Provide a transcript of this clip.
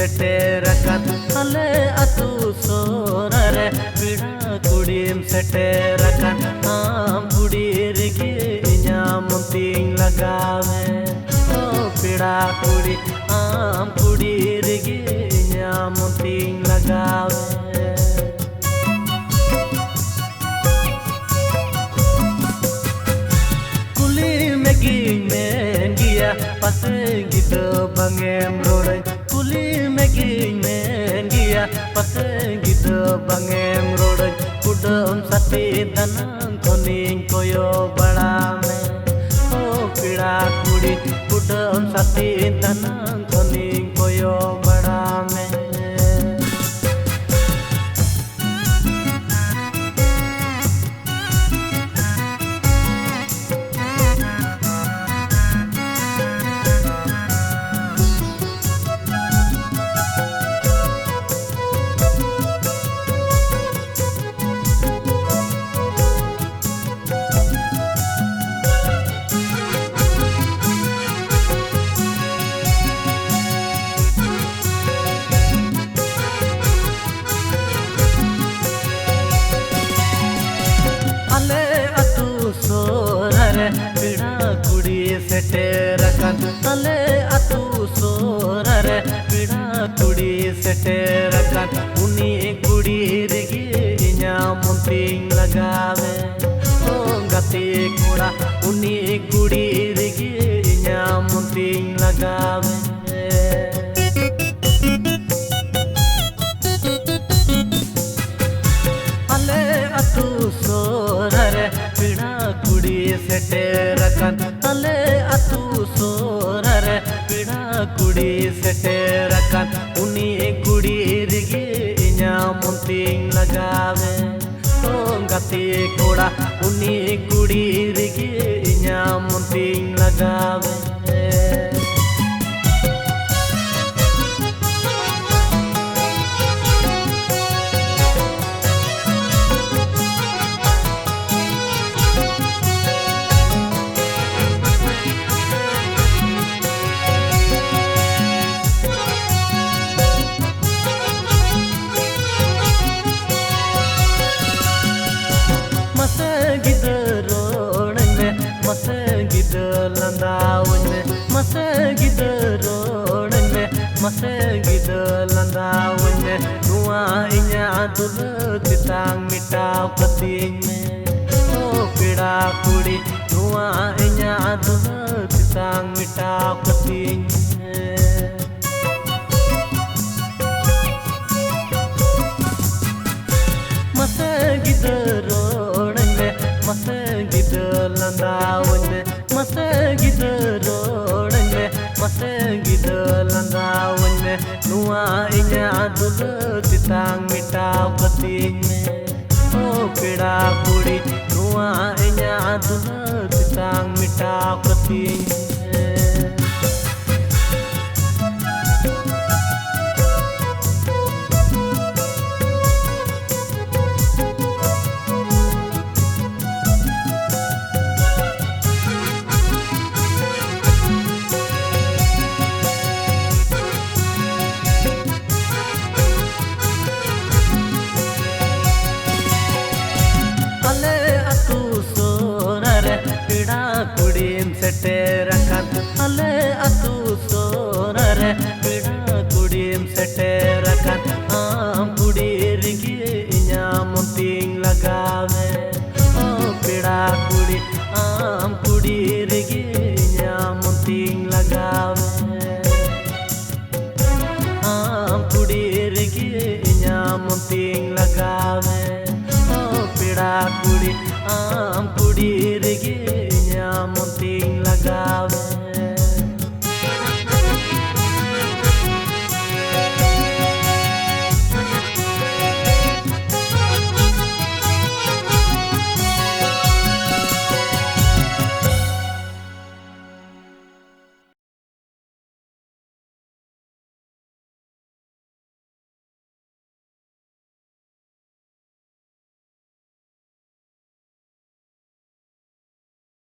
सेटेरकन अले अतु सोररे पिड़ा कुड़ीम सेटेरकन आम कुड़ीर की इन्यामुतिंग लगावे ओ पिड़ा कुड़ी आम कुड़ीर की इन्यामुतिंग लगावे Pasang gitu bangem roday kuli meging mengia pasang gitu bangem roday kudam sati danang koning koyo bada me oh pida kudi kudam sati danang koning koyo bada me पिड़ा कुड़ी सेटेरकन अले अतु सोररे पिड़ा कुड़ी सेटेरकन उनी कुड़ी रिगी इन्यामुतिंग लगावे ओ गति कुड़ा उनी कुड़ी रिगी इन्यामुतिंग लगावे अले अतु सोररे पिड़ा कुड़ी सेटेरकन अले अतु सोररे पिड़ा कुड़ी सेटेरकन उनी कुड़ी रिगी इन्यामुतिंग लगावे ओ गति कोड़ा उनी कुड़ी रिगी इन्यामुतिंग लगावे Masagid roɗne masagid landaawne nuwa inya dul titang mitaw kating me o pida kudi nuwa inya dul titang mitaw kating me masagid roɗne masagid landaawne masagid roɗne masagid landaawne nuwa inya dul titang mitaw kating me o pida kudi nuwa inya dul titang mitaw kating